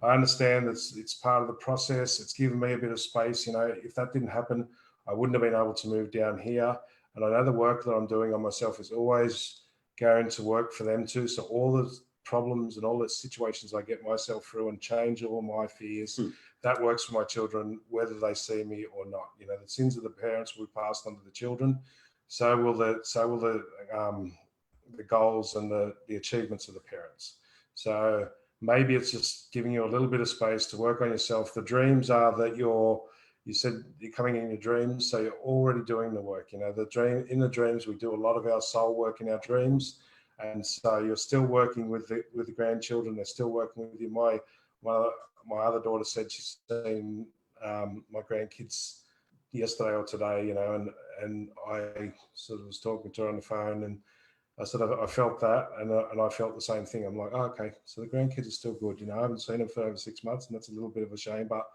I understand that it's part of the process. It's given me a bit of space. If that didn't happen, I wouldn't have been able to move down here. And I know the work that I'm doing on myself is always going to work for them too. So all the problems and all the situations I get myself through and change all my fears. That works for my children, whether they see me or not. The sins of the parents will be passed on to the children. So will the goals and the achievements of the parents. So maybe it's just giving you a little bit of space to work on yourself. The dreams are that you said you're coming in your dreams, so you're already doing the work. In the dreams, we do a lot of our soul work in our dreams, and so you're still working with the grandchildren. They're still working with you. My other daughter said she's seen my grandkids, yesterday or today, and I sort of was talking to her on the phone, and I felt that, and I felt the same thing. I'm like, oh, okay, so the grandkids are still good. I haven't seen them for over 6 months, and that's a little bit of a shame, but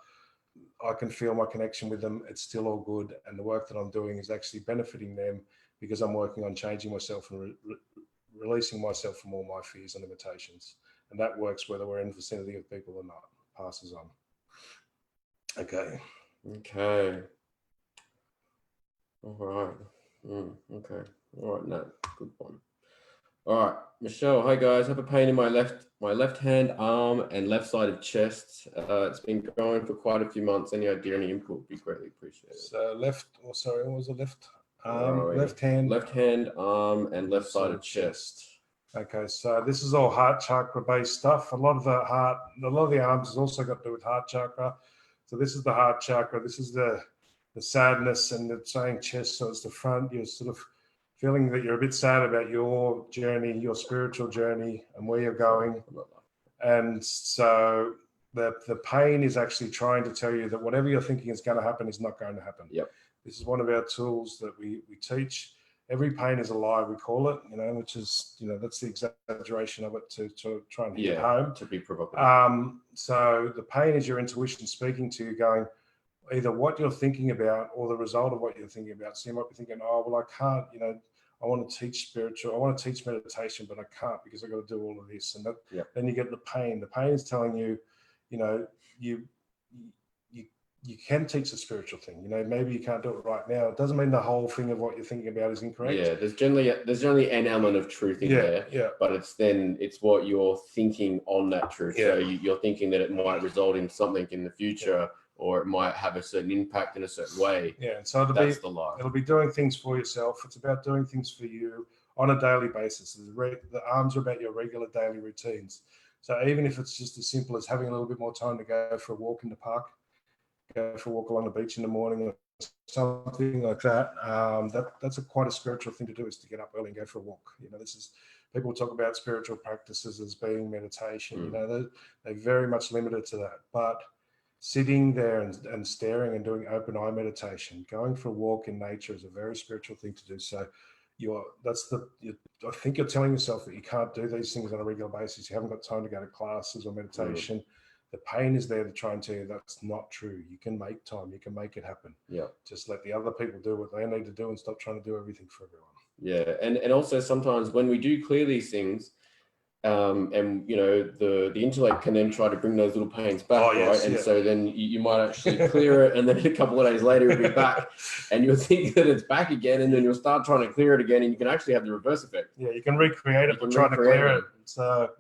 I can feel my connection with them. It's still all good, and the work that I'm doing is actually benefiting them because I'm working on changing myself and releasing myself from all my fears and limitations. And that works whether we're in the vicinity of people or not. Passes on. Okay. All right. Okay. All right, no, good one. All right, Michelle. Hi guys. Have a pain in my left hand, arm, and left side of chest. It's been going for quite a few months. Any idea, any input would be greatly appreciated. So what was the left arm, left hand, arm, and left side of chest. Okay, so this is all heart chakra based stuff. A lot of the arms has also got to do with heart chakra. So this is the heart chakra. This is the sadness, and it's saying chest, so it's the front. You're sort of feeling that you're a bit sad about your journey, your spiritual journey, and where you're going. And so the pain is actually trying to tell you that whatever you're thinking is going to happen is not going to happen. Yep. This is one of our tools that we teach. Every pain is a lie, we call it, which is, that's the exaggeration of it to try and hit home. To be provocative. So the pain is your intuition speaking to you, going either what you're thinking about or the result of what you're thinking about. So you might be thinking, oh, well, I can't, I want to teach spiritual, I want to teach meditation, but I can't because I've got to do all of this. And then you get the pain. The pain is telling you, you can teach the spiritual thing. Maybe you can't do it right now. It doesn't mean the whole thing of what you're thinking about is incorrect. Yeah, there's generally an element of truth in there. Yeah. But it's what you're thinking on that truth. Yeah. So you're thinking that it might result in something in the future, or it might have a certain impact in a certain way. Yeah, and so that's the lie. It'll be doing things for yourself. It's about doing things for you on a daily basis. The arms are about your regular daily routines. So even if it's just as simple as having a little bit more time to go for a walk in the park, go for a walk along the beach in the morning, or something like that. That's quite a spiritual thing to do, is to get up early and go for a walk. People talk about spiritual practices as being meditation. They're very much limited to that. But sitting there and staring and doing open eye meditation, going for a walk in nature is a very spiritual thing to do. So I think you're telling yourself that you can't do these things on a regular basis. You haven't got time to go to classes or meditation. The pain is there to try and tell you that's not true. You can make time. You can make it happen. Yeah. Just let the other people do what they need to do and stop trying to do everything for everyone. Yeah, and also sometimes when we do clear these things, and the intellect can then try to bring those little pains back, right? And so then you might actually clear it, and then a couple of days later it'll be back, and you'll think that it's back again, and then you'll start trying to clear it again, and you can actually have the reverse effect. Yeah, you can recreate it, but trying to clear it. So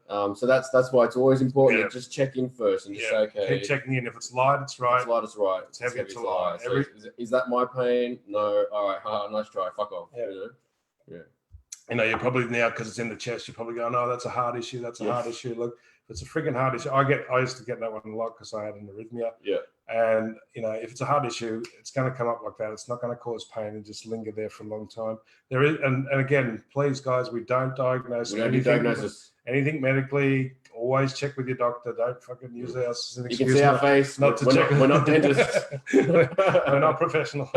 that's why it's always important to just check in first and just say, okay, keep checking in. If it's light, it's right. If it's light, it's right. It's heavy, it's light. So is that my pain? No. All right. Nice try. Fuck off. Yeah. You're probably now, because it's in the chest, you're probably going, oh, that's a heart issue. That's a heart issue. Look, if it's a freaking heart issue, I used to get that one a lot because I had an arrhythmia. Yeah. And, if it's a heart issue, it's going to come up like that. It's not going to cause pain and just linger there for a long time. There is, and again, please, guys, we don't diagnose. We don't do diagnosis. Anything medically. Always check with your doctor. Don't fucking use us as an excuse. You can see our face. We're not dentists. We're not professionals.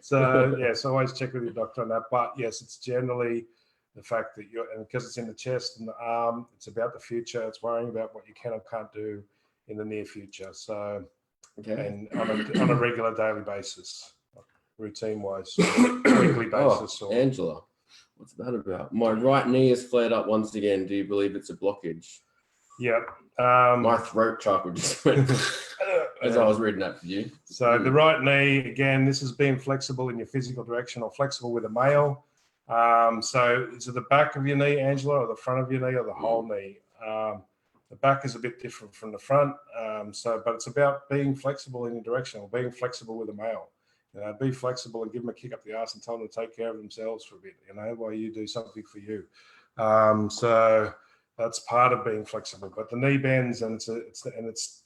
So always check with your doctor on that. But yes, it's generally the fact that and because it's in the chest and the arm, it's about the future. It's worrying about what you can or can't do in the near future. So, and on a regular daily basis, routine wise, weekly basis. Angela, what's that about? My right knee has flared up once again. Do you believe it's a blockage? Yep. My throat chakra just went as I was reading that for you. So the right knee, again, this is being flexible in your physical direction or flexible with a male. So is it the back of your knee, Angela, or the front of your knee, or the whole knee? The back is a bit different from the front. But it's about being flexible in your direction or being flexible with a male. Be flexible and give them a kick up the arse and tell them to take care of themselves for a bit, while you do something for you. So that's part of being flexible. But the knee bends, and it's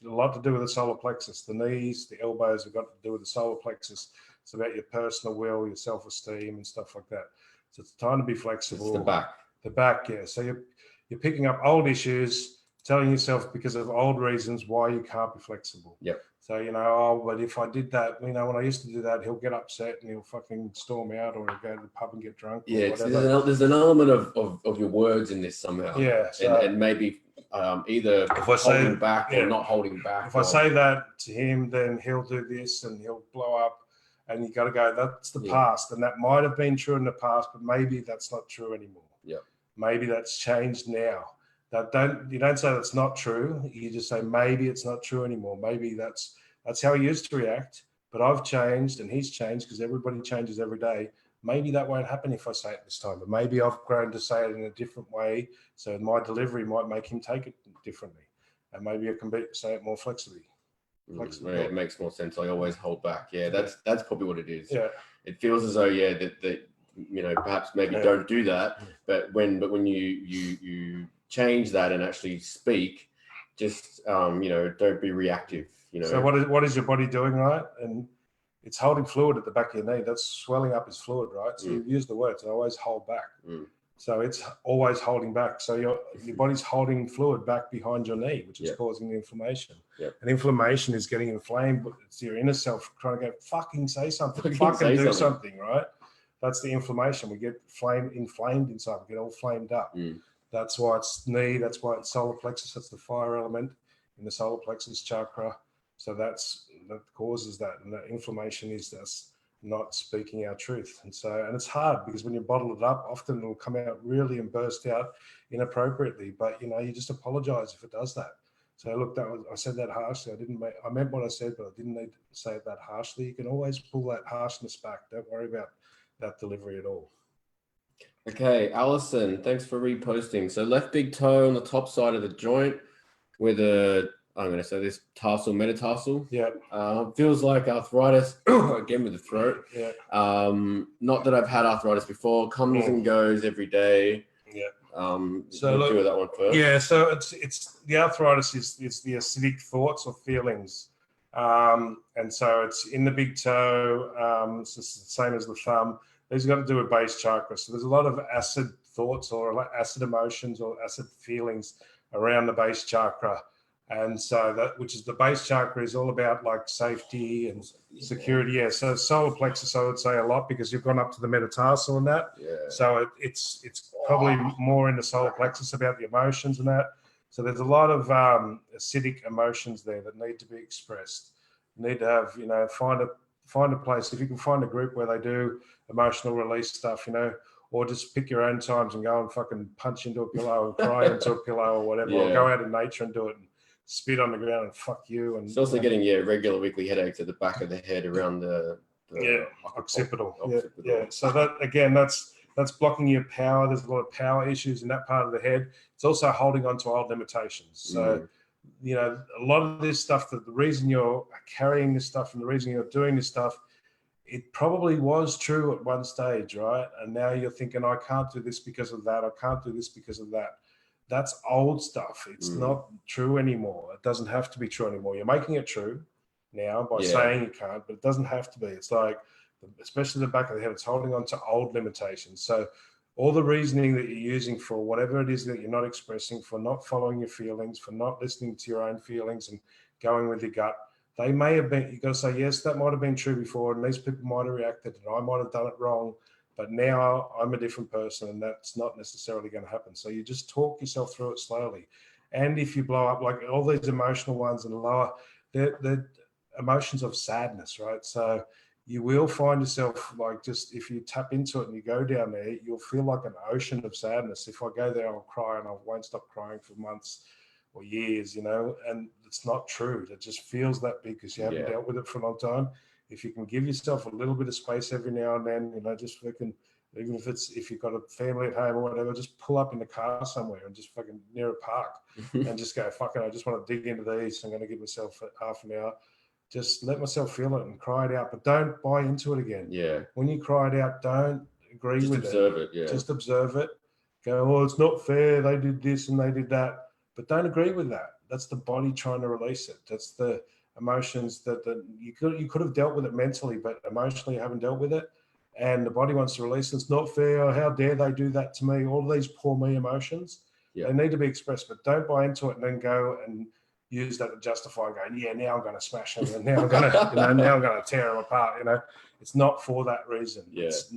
a lot to do with the solar plexus. The knees, the elbows have got to do with the solar plexus. It's about your personal will, your self-esteem, and stuff like that. So it's time to be flexible. It's the back. The back, yeah. So you're picking up old issues, telling yourself because of old reasons why you can't be flexible. Yep. So, oh, but if I did that, when I used to do that, he'll get upset and he'll fucking storm out, or he'll go to the pub and get drunk. Yeah, there's an element of your words in this somehow. Yeah. So and maybe either holding back or not holding back. If I say that to him, then he'll do this and he'll blow up. And you got to go, that's the past. And that might have been true in the past, but maybe that's not true anymore. Yeah. Maybe that's changed now. You don't say that's not true. You just say maybe it's not true anymore. Maybe that's how he used to react, but I've changed and he's changed because everybody changes every day. Maybe that won't happen if I say it this time, but maybe I've grown to say it in a different way. So my delivery might make him take it differently, and maybe I can say it more flexibly. It makes more sense. I always hold back. Yeah, that's probably what it is. Yeah, it feels as though that perhaps maybe don't do that, but when you change that and actually speak, just don't be reactive. So what is your body doing, right? And it's holding fluid at the back of your knee. That's swelling up is fluid, right? So you've used the words, always hold back. So it's always holding back. So your body's holding fluid back behind your knee, which is causing the inflammation. And inflammation is getting inflamed. It's your inner self trying to go, fucking say something, fucking do something, right? That's the inflammation. We get inflamed inside. We get all flamed up. That's why it's knee. That's why it's solar plexus. That's the fire element in the solar plexus chakra. So that causes that, and that inflammation is us not speaking our truth. And it's hard because when you bottle it up, often it'll come out really and burst out inappropriately. But you just apologize if it does that. So look, I said that harshly. I meant what I said, but I didn't need to say it that harshly. You can always pull that harshness back. Don't worry about that delivery at all. Okay, Alison, thanks for reposting. So left big toe on the top side of the joint with I'm going to say this tarsal, metatarsal. Yeah. Feels like arthritis, again with the throat. Yeah. Not that I've had arthritis before. Comes and goes every day. Yeah. So look, do that one first. Yeah. So it's the arthritis is the acidic thoughts or feelings, and so it's in the big toe. It's just the same as the thumb. These got to do with base chakra. So there's a lot of acid thoughts or acid emotions or acid feelings around the base chakra. And so which is the base chakra is all about like safety and security. Yeah. So solar plexus, I would say a lot because you've gone up to the metatarsal and that. Yeah. So it's probably more in the solar plexus about the emotions and that. So there's a lot of acidic emotions there that need to be expressed. You need to have, find a place. If you can find a group where they do emotional release stuff, or just pick your own times and go and fucking punch into a pillow and cry into a pillow or whatever, or go out in nature and do it and spit on the ground and fuck you. And it's also getting regular weekly headaches at the back of the head around the occipital. Yeah. So that again, that's blocking your power. There's a lot of power issues in that part of the head. It's also holding on to old limitations. So a lot of this stuff, the reason you're carrying this stuff and the reason you're doing this stuff, it probably was true at one stage, right? And now you're thinking, I can't do this because of that. I can't do this because of that. That's old stuff. It's not true anymore. It doesn't have to be true anymore. You're making it true now by saying you can't, but it doesn't have to be. It's like, especially the back of the head, it's holding on to old limitations. So all the reasoning that you're using for whatever it is that you're not expressing, for not following your feelings, for not listening to your own feelings and going with your gut, they may have been, you've got to say, yes, that might have been true before, and these people might have reacted, and I might have done it wrong, but now I'm a different person, and that's not necessarily going to happen. So you just talk yourself through it slowly. And if you blow up, like all these emotional ones and lower, they're emotions of sadness, right? So you will find yourself like, just if you tap into it and you go down there, you'll feel like an ocean of sadness. If I go there, I'll cry and I won't stop crying for months or years, and it's not true. It just feels that big because you haven't dealt with it for a long time. If you can give yourself a little bit of space every now and then, just fucking, even if you've got a family at home or whatever, just pull up in the car somewhere and just fucking near a park and just go, fucking, I just want to dig into these. I'm going to give myself half an hour. Just let myself feel it and cry it out, but don't buy into it again. Yeah. When you cry it out, don't agree with it. Just observe it. Yeah. Just observe it. Go, well, it's not fair. They did this and they did that, but don't agree with that. That's the body trying to release it. That's the emotions that you could have dealt with it mentally, but emotionally you haven't dealt with it, and the body wants to release it. It's not fair. How dare they do that to me? All of these poor me emotions, they need to be expressed, but don't buy into it and then go and use that to justify going, yeah, now I'm going to smash them, and now I'm going to, now I'm going to tear them apart. It's not for that reason. Yeah. It's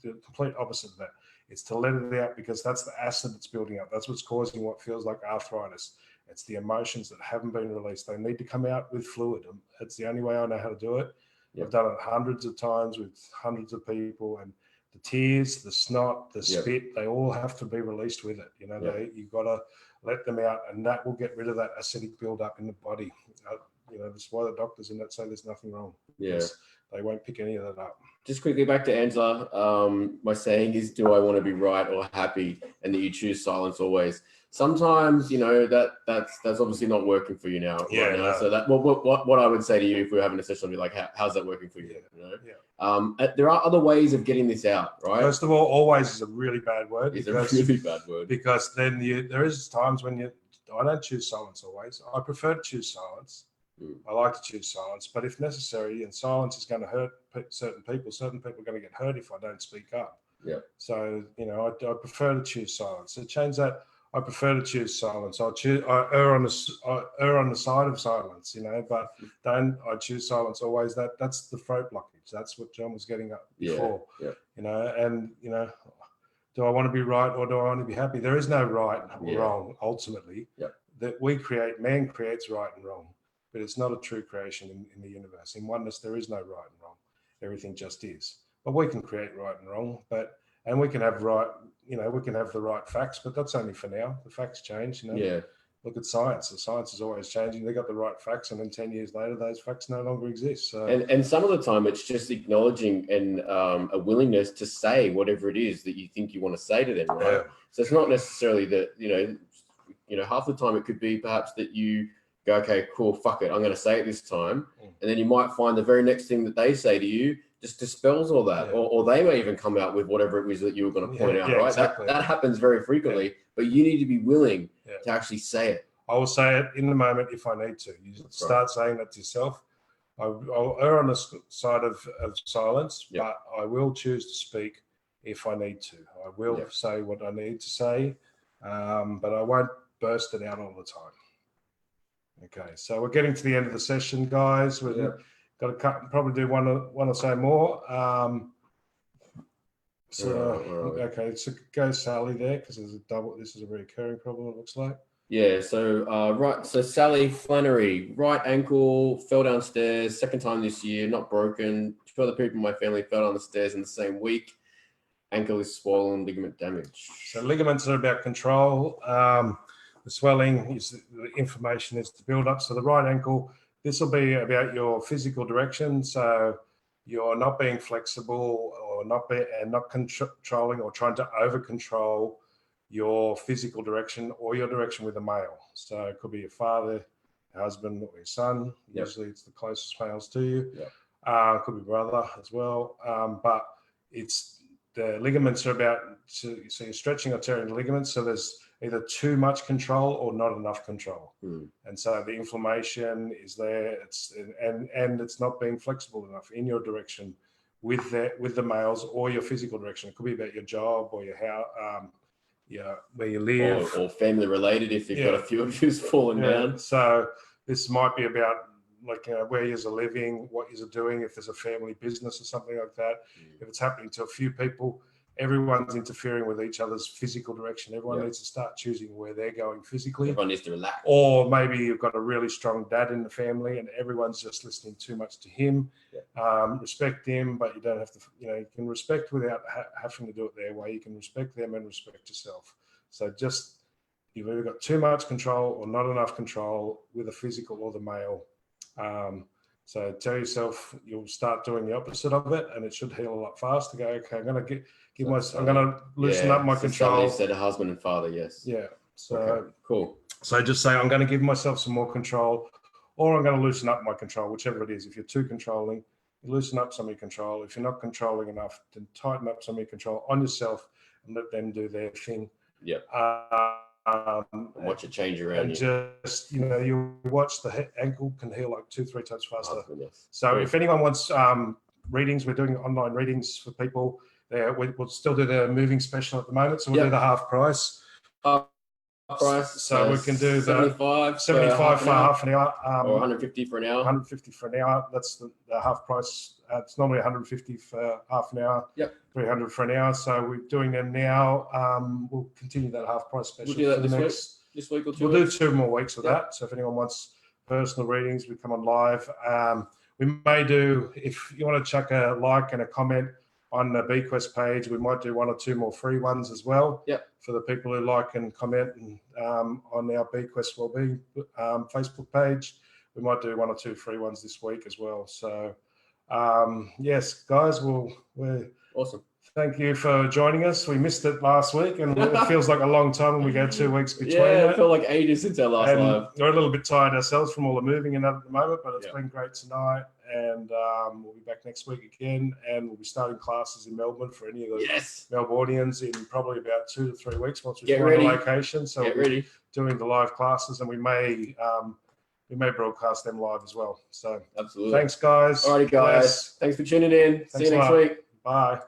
the complete opposite of that. It's to let it out because that's the acid that's building up. That's what's causing what feels like arthritis. It's the emotions that haven't been released. They need to come out with fluid. It's the only way I know how to do it. I've done it hundreds of times with hundreds of people, and the tears, the snot, the spit, they all have to be released with it. You've got to let them out, and that will get rid of that acidic buildup in the body. That's why the doctors in that say there's nothing wrong. Yeah. They won't pick any of that up. Just quickly back to Angela. My saying is, do I want to be right or happy? And that you choose silence always. Sometimes, that's obviously not working for you now. Yeah. Right now. So that what I would say to you if we were having a session, I'd be like, how's that working for you? There are other ways of getting this out, right? First of all, always is a really bad word. It's a really bad word. Because then there is times when I don't choose silence always. I prefer to choose silence. I like to choose silence, but if necessary, and silence is going to hurt certain people are going to get hurt if I don't speak up. Yeah. So, I prefer to choose silence. So change that. I prefer to choose silence. I err on the side of silence, but I choose silence always. That's the throat blockage. That's what John was getting at before. Yeah. Do I want to be right or do I want to be happy? There is no right or wrong ultimately. Yeah. That man creates right and wrong. But it's not a true creation in the universe. In oneness, there is no right and wrong. Everything just is. But we can create right and wrong, and we can have we can have the right facts, but that's only for now. The facts change, Yeah. Look at science. The science is always changing. They got the right facts, and then 10 years later, those facts no longer exist. So. And some of the time, it's just acknowledging and a willingness to say whatever it is that you think you want to say to them, right? Yeah. So it's not necessarily that, half the time it could be perhaps that you go, okay, cool, fuck it, I'm going to say it this time. And then you might find the very next thing that they say to you just dispels all that. Or they may even come out with whatever it was that you were going to point out, right? Exactly. That happens very frequently, but you need to be willing to actually say it. I will say it in the moment if I need to. You start saying that to yourself. I'll err on the side of silence, but I will choose to speak if I need to. I will say what I need to say, but I won't burst it out all the time. Okay, so we're getting to the end of the session, guys. We've got to probably do one or so more. Okay, so go Sally there because there's a double. This is a reoccurring problem. It looks like. Yeah. So So Sally Flannery, right ankle, fell downstairs. Second time this year, not broken. Two other people in my family fell down the stairs in the same week. Ankle is swollen, ligament damage. So ligaments are about control. The swelling is the inflammation is to build up. So the right ankle, this will be about your physical direction. So you're not being flexible or not controlling or trying to over control your physical direction or your direction with a male. So it could be your father, your husband, or your son. Usually it's the closest males to you. It could be brother as well. But it's the ligaments are about, so you're stretching or tearing the ligaments. So there's either too much control or not enough control. And so the inflammation is there. And it's not being flexible enough in your direction with the males or your physical direction. It could be about your job or your house, where you live. Or family related if you've got a few of you's fallen down. So this might be about where you're living, what you're doing, if there's a family business or something like that. If it's happening to a few people, everyone's interfering with each other's physical direction. Everyone needs to start choosing where they're going physically. Everyone needs to relax. Or maybe you've got a really strong dad in the family and everyone's just listening too much to him. Respect him, but you don't have to, you can respect without having to do it their way. You can respect them and respect yourself. So just, you've either got too much control or not enough control with the physical or the male. So tell yourself you'll start doing the opposite of it, and it should heal a lot faster. Go, okay, I'm going to I'm going to loosen up my control. Said a husband and father, yes. Yeah. So okay, cool. So just say I'm going to give myself some more control, or I'm going to loosen up my control, whichever it is. If you're too controlling, you loosen up some of your control. If you're not controlling enough, then tighten up some of your control on yourself and let them do their thing. Yeah. Watch it change around and you. Just you watch the ankle can heal like 2-3 times faster. So if anyone wants readings, we're doing online readings for people. We'll still do the moving special at the moment, so we'll do the half price. price. So we can do the 75 for half an hour. or 150 for an hour. 150 for an hour. That's the half price. It's normally 150 for half an hour. Yep. 300 for an hour. So we're doing them now. We'll continue that half price special. We'll do that for this week or 2 We'll weeks. do 2 more weeks of that. So if anyone wants personal readings, we come on live. We may do, if you want to chuck a like and a comment on the BQuest page, we might do 1 or 2 more free ones as well. Yep. For the people who like and comment and, on our BQuest Wellbeing Facebook page. We might do 1 or 2 free ones this week as well. So, yes, guys, we're awesome. Thank you for joining us. We missed it last week, and it feels like a long time when we go 2 weeks between. Yeah, it felt like ages since our last live. We're a little bit tired ourselves from all the moving and that at the moment, but it's been great tonight. And we'll be back next week again, and we'll be starting classes in Melbourne for any of those Melbournians in probably about 2 to 3 weeks once we find a location. So we're doing the live classes, and we may broadcast them live as well. So absolutely. Thanks, guys. Alrighty, guys. Thanks for tuning in. See you next week. Bye.